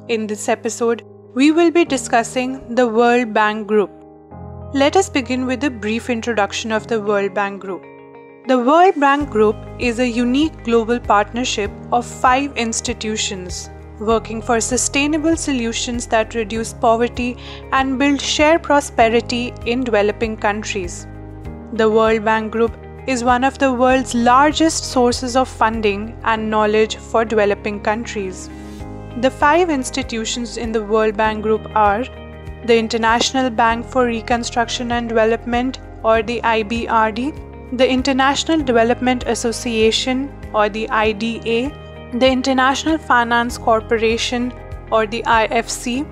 In this episode, we will be discussing the World Bank Group. Let us begin with a brief introduction of the World Bank Group. The World Bank Group is a unique global partnership of 5 institutions working for sustainable solutions that reduce poverty and build shared prosperity in developing countries. The World Bank Group is one of the world's largest sources of funding and knowledge for developing countries. The 5 institutions in the World Bank Group are the International Bank for Reconstruction and Development, or the IBRD, the International Development Association, or the IDA, the International Finance Corporation, or the IFC,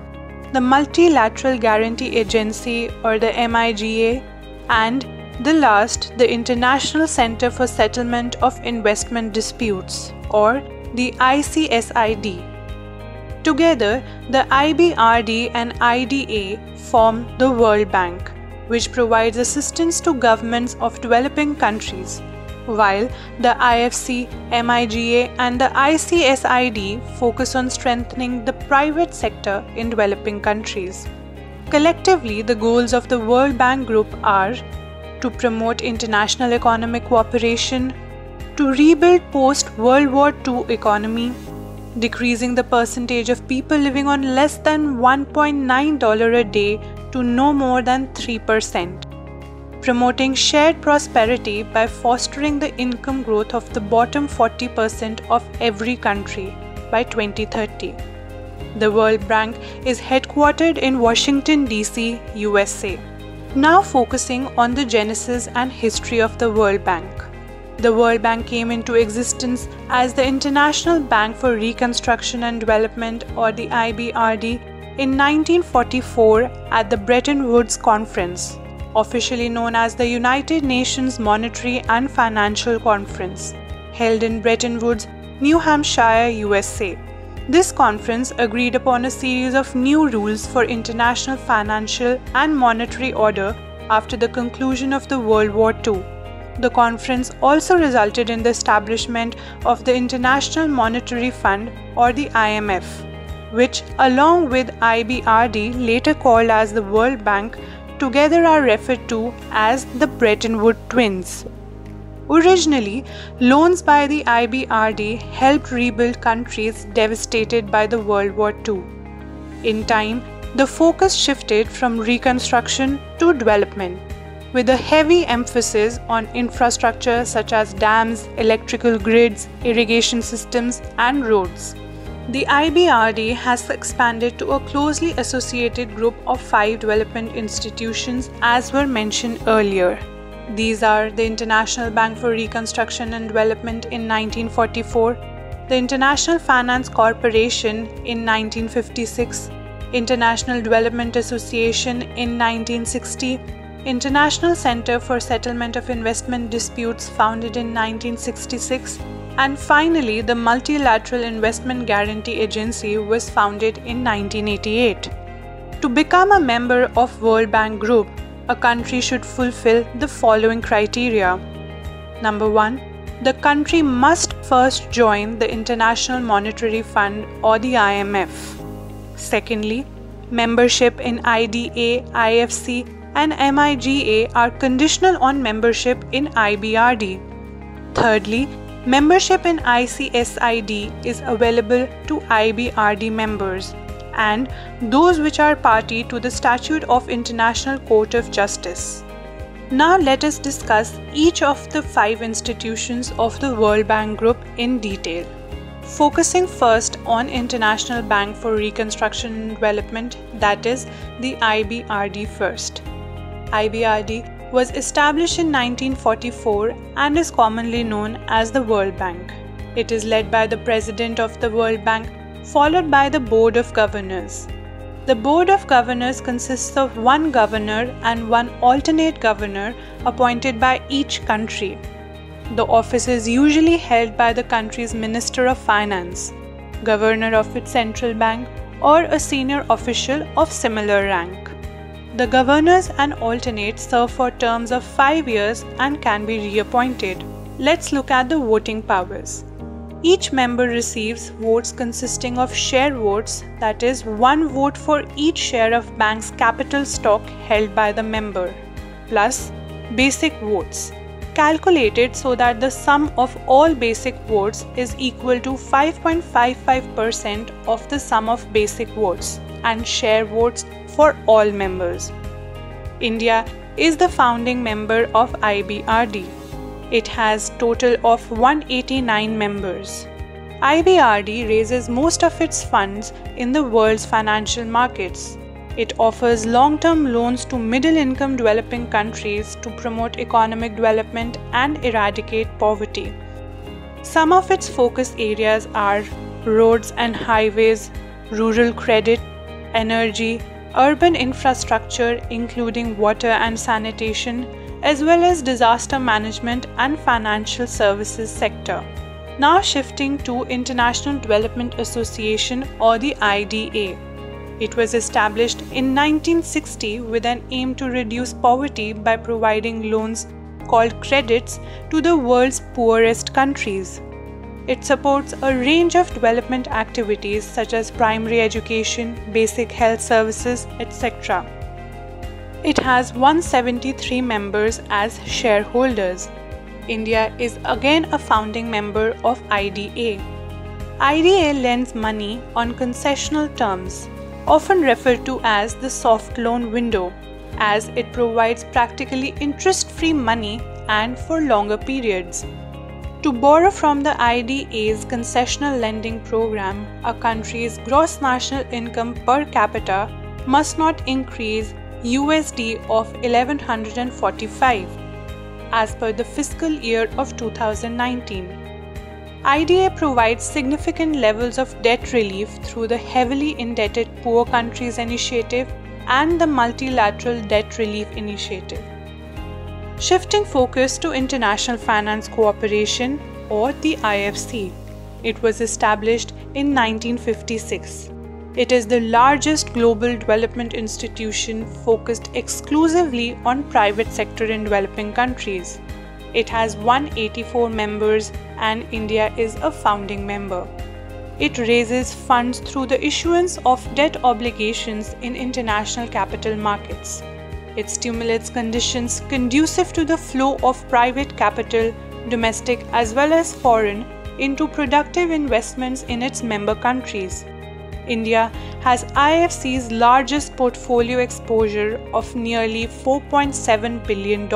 the Multilateral Guarantee Agency, or the MIGA, and the last, the International Center for Settlement of Investment Disputes, or the ICSID. Together, the IBRD and IDA form the World Bank, which provides assistance to governments of developing countries, while the IFC, MIGA, and the ICSID focus on strengthening the private sector in developing countries. Collectively, the goals of the World Bank Group are to promote international economic cooperation, to rebuild post-World War II economy, decreasing the percentage of people living on less than $1.9 a day to no more than 3%, promoting shared prosperity by fostering the income growth of the bottom 40% of every country by 2030. The World Bank is headquartered in Washington, D.C., USA. Now focusing on the genesis and history of the World Bank. The World Bank came into existence as the International Bank for Reconstruction and Development, or the IBRD, in 1944 at the Bretton Woods Conference, officially known as the United Nations Monetary and Financial Conference, held in Bretton Woods, New Hampshire, USA. This conference agreed upon a series of new rules for international financial and monetary order after the conclusion of the World War II. The conference also resulted in the establishment of the International Monetary Fund, or the IMF, which, along with IBRD, later called as the World Bank, together are referred to as the Bretton Woods Twins. Originally, loans by the IBRD helped rebuild countries devastated by the World War II. In time, the focus shifted from reconstruction to development, with a heavy emphasis on infrastructure such as dams, electrical grids, irrigation systems, and roads. The IBRD has expanded to a closely associated group of 5 development institutions, as were mentioned earlier. These are the International Bank for Reconstruction and Development in 1944, the International Finance Corporation in 1956, International Development Association in 1960, International Center for Settlement of Investment Disputes founded in 1966, and finally the Multilateral Investment Guarantee Agency was founded in 1988. To become a member of World Bank Group, a country should fulfill the following criteria. Number 1. The country must first join the International Monetary Fund, or the IMF. Secondly, membership in IDA, IFC, and MIGA are conditional on membership in IBRD. Thirdly, membership in ICSID is available to IBRD members and those which are party to the Statute of International Court of Justice. Now let us discuss each of the 5 institutions of the World Bank Group in detail. Focusing first on International Bank for Reconstruction and Development, that is the IBRD first. IBRD was established in 1944 and is commonly known as the World Bank. It is led by the President of the World Bank, followed by the Board of Governors. The Board of Governors consists of 1 governor and 1 alternate governor appointed by each country. The office is usually held by the country's Minister of Finance, governor of its central bank, or a senior official of similar rank. The governors and alternates serve for terms of 5 years and can be reappointed. Let's look at the voting powers. Each member receives votes consisting of share votes, that is, one vote for each share of bank's capital stock held by the member, plus basic votes, calculated so that the sum of all basic votes is equal to 5.55% of the sum of basic votes and share votes for all members. India is the founding member of IBRD. It has total of 189 members. IBRD raises most of its funds in the world's financial markets. It offers long-term loans to middle-income developing countries to promote economic development and eradicate poverty. Some of its focus areas are roads and highways, rural credit, energy, urban infrastructure including water and sanitation, as well as disaster management and financial services sector. Now shifting to International Development Association or the IDA. It was established in 1960 with an aim to reduce poverty by providing loans called credits to the world's poorest countries. It supports a range of development activities such as primary education, basic health services, etc. It has 173 members as shareholders. India is again a founding member of IDA. IDA lends money on concessional terms, often referred to as the soft loan window, as it provides practically interest-free money and for longer periods. To borrow from the IDA's concessional lending program, a country's gross national income per capita must not increase USD of 1145 as per the fiscal year of 2019. IDA provides significant levels of debt relief through the Heavily Indebted Poor Countries Initiative and the Multilateral Debt Relief Initiative. Shifting focus to International Finance Cooperation or the IFC. It was established in 1956. It is the largest global development institution focused exclusively on private sector in developing countries. It has 184 members and India is a founding member. It raises funds through the issuance of debt obligations in international capital markets. It stimulates conditions conducive to the flow of private capital, domestic as well as foreign, into productive investments in its member countries. India has IFC's largest portfolio exposure of nearly $4.7 billion.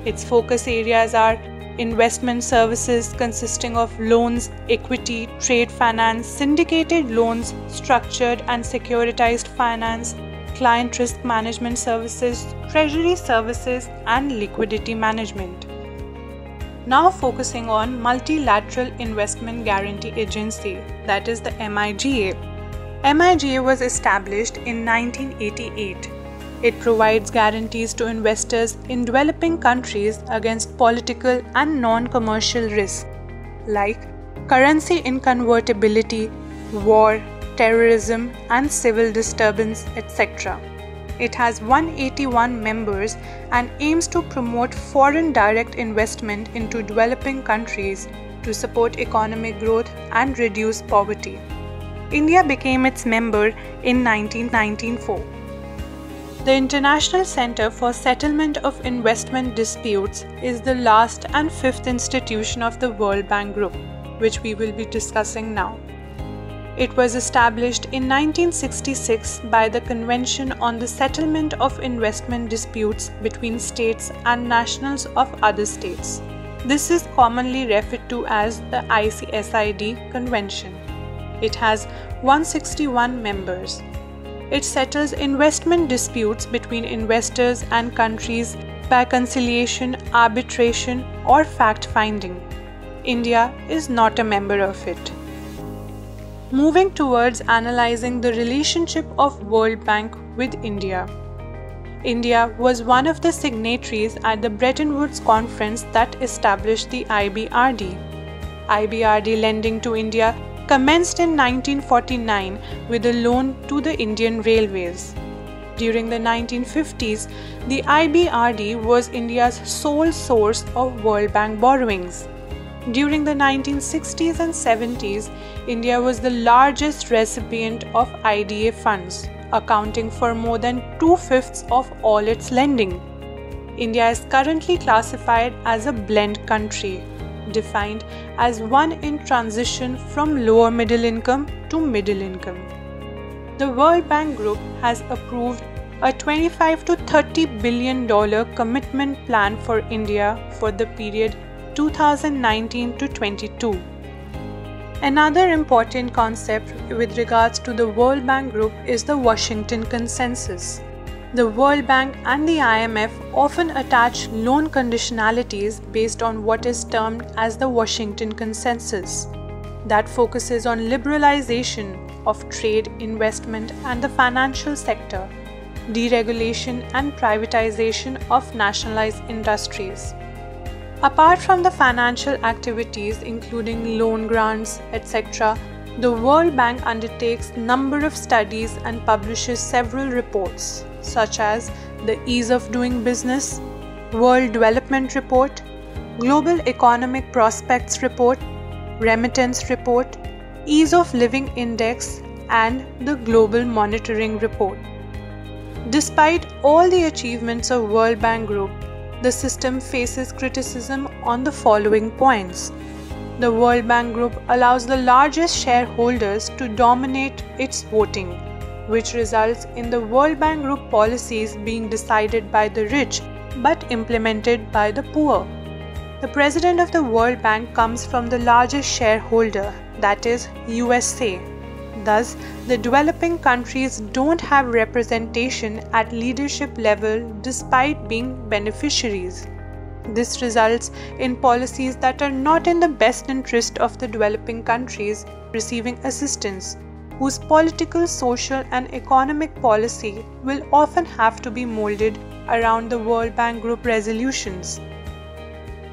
Its focus areas are investment services consisting of loans, equity, trade finance, syndicated loans, structured and securitized finance, client risk management services, treasury services, and liquidity management. Now focusing on Multilateral Investment Guarantee Agency, that is the MIGA. MIGA was established in 1988. It provides guarantees to investors in developing countries against political and non-commercial risks like currency inconvertibility, war, terrorism, and civil disturbance, etc. It has 181 members and aims to promote foreign direct investment into developing countries to support economic growth and reduce poverty. India became its member in 1994. The International Center for Settlement of Investment Disputes is the last and fifth institution of the World Bank Group, which we will be discussing now. It was established in 1966 by the Convention on the Settlement of Investment Disputes between States and Nationals of other states. This is commonly referred to as the ICSID Convention. It has 161 members. It settles investment disputes between investors and countries by conciliation, arbitration, or fact-finding. India is not a member of it. Moving towards analyzing the relationship of World Bank with India. India was one of the signatories at the Bretton Woods Conference that established the IBRD. IBRD lending to India commenced in 1949 with a loan to the Indian Railways. During the 1950s, the IBRD was India's sole source of World Bank borrowings. During the 1960s and 70s, India was the largest recipient of IDA funds, accounting for more than 2/5 of all its lending. India is currently classified as a blend country, defined as one in transition from lower middle income to middle income. The World Bank Group has approved a $25 to $30 billion commitment plan for India for the period 2019 to 22. Another important concept with regards to the World Bank Group is the Washington Consensus. The World Bank and the IMF often attach loan conditionalities based on what is termed as the Washington Consensus, that focuses on liberalization of trade, investment, and the financial sector, deregulation and privatization of nationalized industries. Apart from the financial activities including loan grants, etc., the World Bank undertakes a number of studies and publishes several reports, such as the Ease of Doing Business, World Development Report, Global Economic Prospects Report, Remittance Report, Ease of Living Index, and the Global Monitoring Report. Despite all the achievements of World Bank Group, the system faces criticism on the following points. The World Bank Group allows the largest shareholders to dominate its voting, which results in the World Bank Group policies being decided by the rich but implemented by the poor. The president of the World Bank comes from the largest shareholder, that is USA. Thus, the developing countries don't have representation at leadership level despite being beneficiaries. This results in policies that are not in the best interest of the developing countries receiving assistance, whose political, social, and economic policy will often have to be molded around the World Bank Group resolutions.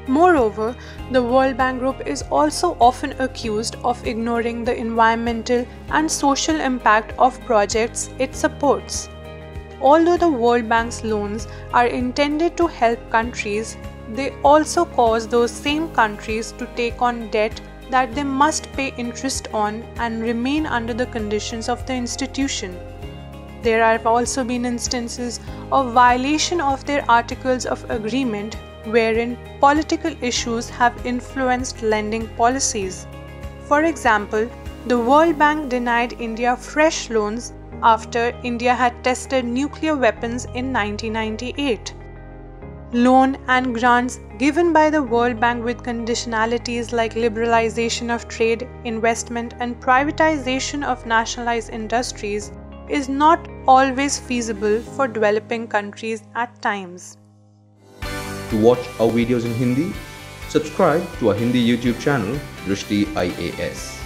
Moreover, the World Bank Group is also often accused of ignoring the environmental and social impact of projects it supports. Although the World Bank's loans are intended to help countries, they also cause those same countries to take on debt that they must pay interest on and remain under the conditions of the institution. There have also been instances of violation of their articles of agreement wherein political issues have influenced lending policies. For example, the World Bank denied India fresh loans after India had tested nuclear weapons in 1998. Loan and grants given by the World Bank with conditionalities like liberalization of trade, investment, and privatization of nationalized industries is not always feasible for developing countries at times. To watch our videos in Hindi, subscribe to our Hindi YouTube channel Drishti IAS.